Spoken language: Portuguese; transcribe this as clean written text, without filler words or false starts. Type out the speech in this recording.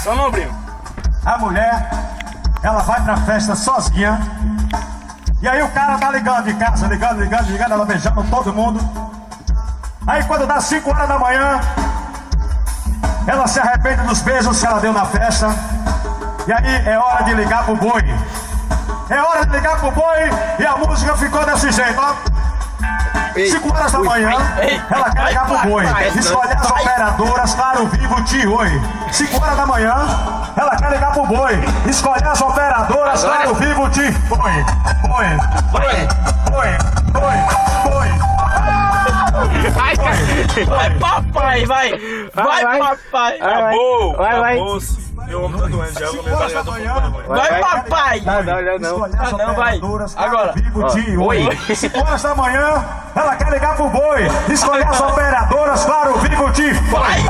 Só não, primo. A mulher, ela vai pra festa sozinha. E aí o cara tá ligando de casa, ligando, ela beijando todo mundo. Aí quando dá 5 horas da manhã, ela se arrepende dos beijos que ela deu na festa. E aí é hora de ligar pro boi. É hora de ligar pro boi. E a música ficou desse jeito, ó. 5 horas da manhã, ela quer ligar pro boi. Escolhe as operadoras, claro, vivo, tio, oi. 5 horas da manhã, ela quer ligar pro boi. Escolhe as operadoras, claro, vivo, tio, boi. Vai, papai, vai, papai. Acabou, vai. Meu homem tá doendo, já vou começar a ligar do fundo. Vai, papai. Não, vai. Agora. Oi. 5 horas da manhã, ela quer ligar pro boi. Escolhe as operadoras, claro, vivo, tio. Vai.